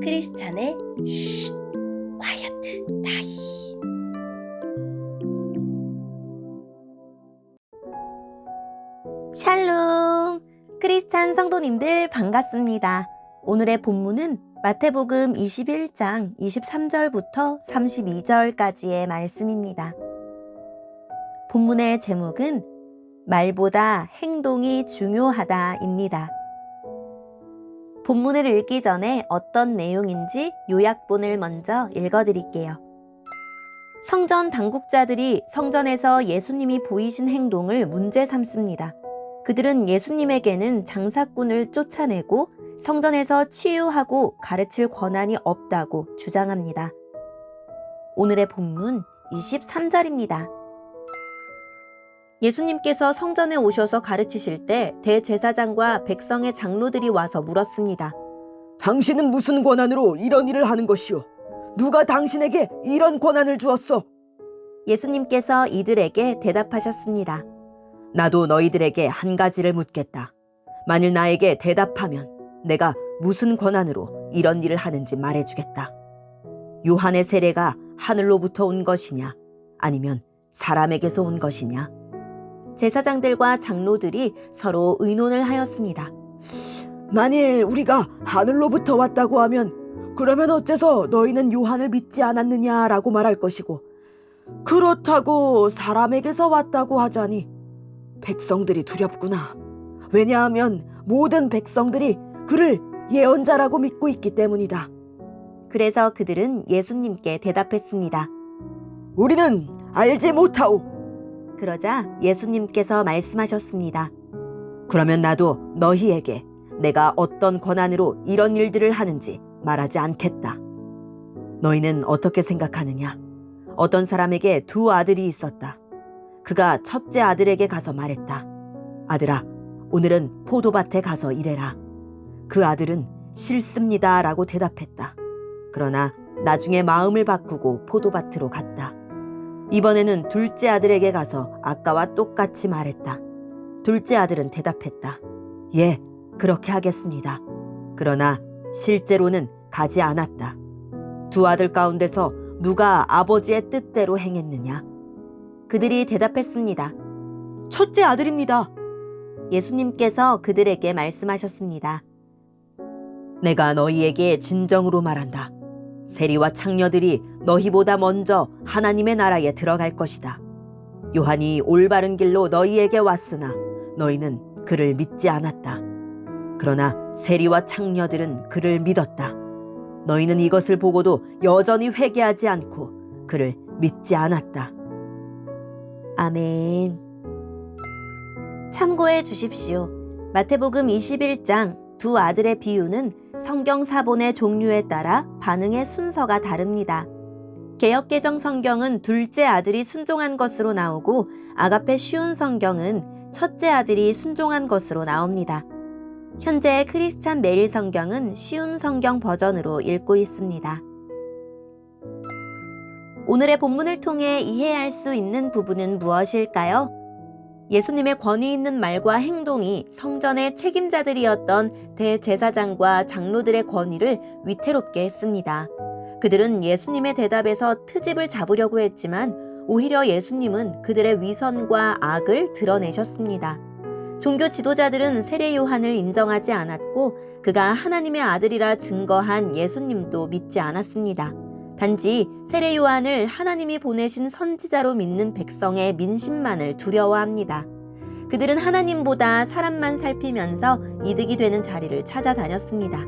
크리스찬의 쉿 콰이어트 타임. 샬롬! 크리스찬 성도님들 반갑습니다. 오늘의 본문은 마태복음 21장 23절부터 32절까지의 말씀입니다. 본문의 제목은 말보다 행동이 중요하다입니다. 본문을 읽기 전에 어떤 내용인지 요약본을 먼저 읽어드릴게요. 성전 당국자들이 성전에서 예수님이 보이신 행동을 문제 삼습니다. 그들은 예수님에게는 장사꾼을 쫓아내고 성전에서 치유하고 가르칠 권한이 없다고 주장합니다. 오늘의 본문 23절입니다. 예수님께서 성전에 오셔서 가르치실 때 대제사장과 백성의 장로들이 와서 물었습니다. 당신은 무슨 권한으로 이런 일을 하는 것이오? 누가 당신에게 이런 권한을 주었어? 예수님께서 이들에게 대답하셨습니다. 나도 너희들에게 한 가지를 묻겠다. 만일 나에게 대답하면 내가 무슨 권한으로 이런 일을 하는지 말해주겠다. 요한의 세례가 하늘로부터 온 것이냐? 아니면 사람에게서 온 것이냐? 제사장들과 장로들이 서로 의논을 하였습니다. 만일 우리가 하늘로부터 왔다고 하면 그러면 어째서 너희는 요한을 믿지 않았느냐라고 말할 것이고, 그렇다고 사람에게서 왔다고 하자니 백성들이 두렵구나. 왜냐하면 모든 백성들이 그를 예언자라고 믿고 있기 때문이다. 그래서 그들은 예수님께 대답했습니다. 우리는 알지 못하오. 그러자 예수님께서 말씀하셨습니다. 그러면 나도 너희에게 내가 어떤 권한으로 이런 일들을 하는지 말하지 않겠다. 너희는 어떻게 생각하느냐? 어떤 사람에게 두 아들이 있었다. 그가 첫째 아들에게 가서 말했다. 아들아, 오늘은 포도밭에 가서 일해라. 그 아들은 싫습니다 라고 대답했다. 그러나 나중에 마음을 바꾸고 포도밭으로 갔다. 이번에는 둘째 아들에게 가서 아까와 똑같이 말했다. 둘째 아들은 대답했다. 예, 그렇게 하겠습니다. 그러나 실제로는 가지 않았다. 두 아들 가운데서 누가 아버지의 뜻대로 행했느냐? 그들이 대답했습니다. 첫째 아들입니다. 예수님께서 그들에게 말씀하셨습니다. 내가 너희에게 진정으로 말한다. 세리와 창녀들이 너희보다 먼저 하나님의 나라에 들어갈 것이다. 요한이 올바른 길로 너희에게 왔으나 너희는 그를 믿지 않았다. 그러나 세리와 창녀들은 그를 믿었다. 너희는 이것을 보고도 여전히 회개하지 않고 그를 믿지 않았다. 아멘. 참고해 주십시오. 마태복음 21장 두 아들의 비유는 성경 사본의 종류에 따라 반응의 순서가 다릅니다. 개역개정 성경은 둘째 아들이 순종한 것으로 나오고 아가페 쉬운 성경은 첫째 아들이 순종한 것으로 나옵니다. 현재 크리스찬 메일 성경은 쉬운 성경 버전으로 읽고 있습니다. 오늘의 본문을 통해 이해할 수 있는 부분은 무엇일까요? 예수님의 권위 있는 말과 행동이 성전의 책임자들이었던 대제사장과 장로들의 권위를 위태롭게 했습니다. 그들은 예수님의 대답에서 트집을 잡으려고 했지만 오히려 예수님은 그들의 위선과 악을 드러내셨습니다. 종교 지도자들은 세례 요한을 인정하지 않았고 그가 하나님의 아들이라 증거한 예수님도 믿지 않았습니다. 단지 세례 요한을 하나님이 보내신 선지자로 믿는 백성의 민심만을 두려워합니다. 그들은 하나님보다 사람만 살피면서 이득이 되는 자리를 찾아다녔습니다.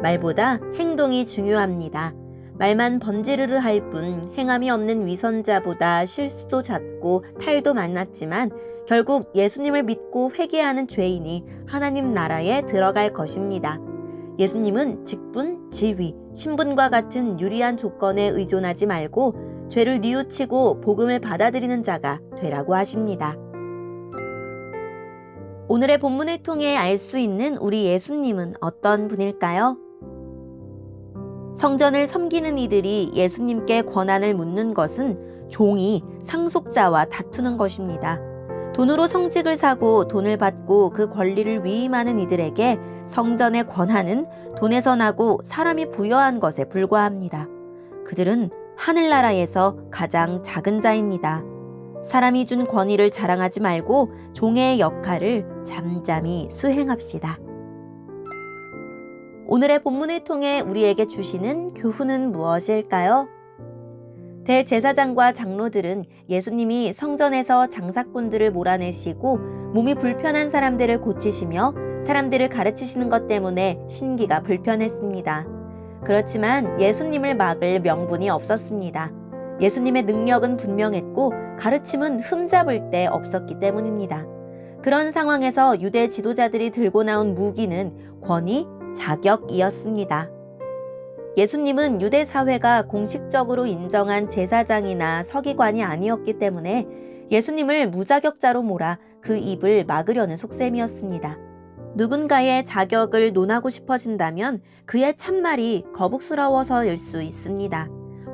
말보다 행동이 중요합니다. 말만 번지르르 할 뿐 행함이 없는 위선자보다 실수도 잦고 탈도 많았지만 결국 예수님을 믿고 회개하는 죄인이 하나님 나라에 들어갈 것입니다. 예수님은 직분, 지위, 신분과 같은 유리한 조건에 의존하지 말고 죄를 뉘우치고 복음을 받아들이는 자가 되라고 하십니다. 오늘의 본문을 통해 알 수 있는 우리 예수님은 어떤 분일까요? 성전을 섬기는 이들이 예수님께 권한을 묻는 것은 종이 상속자와 다투는 것입니다. 돈으로 성직을 사고 돈을 받고 그 권리를 위임하는 이들에게 성전의 권한은 돈에서 나고 사람이 부여한 것에 불과합니다. 그들은 하늘나라에서 가장 작은 자입니다. 사람이 준 권위를 자랑하지 말고 종의 역할을 잠잠히 수행합시다. 오늘의 본문을 통해 우리에게 주시는 교훈은 무엇일까요? 대제사장과 장로들은 예수님이 성전에서 장사꾼들을 몰아내시고 몸이 불편한 사람들을 고치시며 사람들을 가르치시는 것 때문에 신기가 불편했습니다. 그렇지만 예수님을 막을 명분이 없었습니다. 예수님의 능력은 분명했고 가르침은 흠잡을 데 없었기 때문입니다. 그런 상황에서 유대 지도자들이 들고 나온 무기는 권위, 자격이었습니다. 예수님은 유대 사회가 공식적으로 인정한 제사장이나 서기관이 아니었기 때문에 예수님을 무자격자로 몰아 그 입을 막으려는 속셈이었습니다. 누군가의 자격을 논하고 싶어진다면 그의 참말이 거북스러워서일 수 있습니다.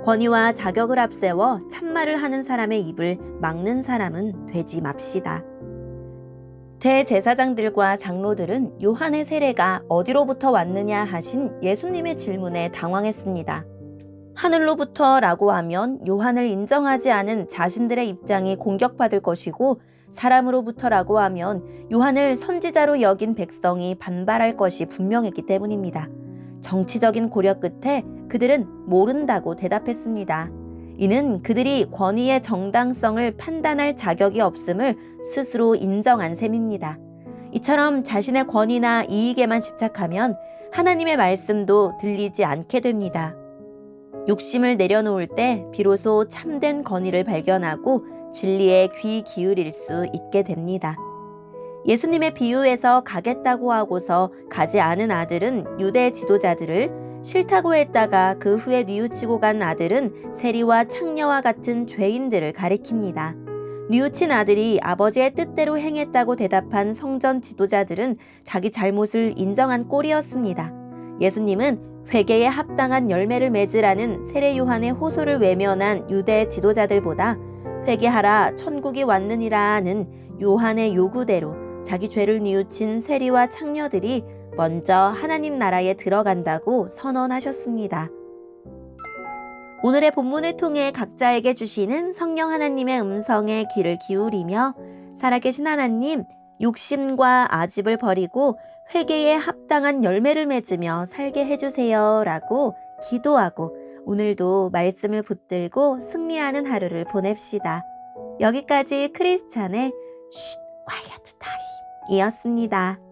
권위와 자격을 앞세워 참말을 하는 사람의 입을 막는 사람은 되지 맙시다. 대제사장들과 장로들은 요한의 세례가 어디로부터 왔느냐 하신 예수님의 질문에 당황했습니다. 하늘로부터라고 하면 요한을 인정하지 않은 자신들의 입장이 공격받을 것이고 사람으로부터라고 하면 요한을 선지자로 여긴 백성이 반발할 것이 분명했기 때문입니다. 정치적인 고려 끝에 그들은 모른다고 대답했습니다. 이는 그들이 권위의 정당성을 판단할 자격이 없음을 스스로 인정한 셈입니다. 이처럼 자신의 권위나 이익에만 집착하면 하나님의 말씀도 들리지 않게 됩니다. 욕심을 내려놓을 때 비로소 참된 권위를 발견하고 진리에 귀 기울일 수 있게 됩니다. 예수님의 비유에서 가겠다고 하고서 가지 않은 아들은 유대 지도자들을, 싫다고 했다가 그 후에 뉘우치고 간 아들은 세리와 창녀와 같은 죄인들을 가리킵니다. 뉘우친 아들이 아버지의 뜻대로 행했다고 대답한 성전 지도자들은 자기 잘못을 인정한 꼴이었습니다. 예수님은 회개에 합당한 열매를 맺으라는 세례 요한의 호소를 외면한 유대 지도자들보다 회개하라 천국이 왔느니라는 요한의 요구대로 자기 죄를 뉘우친 세리와 창녀들이 먼저 하나님 나라에 들어간다고 선언하셨습니다. 오늘의 본문을 통해 각자에게 주시는 성령 하나님의 음성에 귀를 기울이며 살아계신 하나님, 욕심과 아집을 버리고 회개에 합당한 열매를 맺으며 살게 해주세요 라고 기도하고 오늘도 말씀을 붙들고 승리하는 하루를 보냅시다. 여기까지 크리스찬의 쉿 콰이어트 타임이었습니다.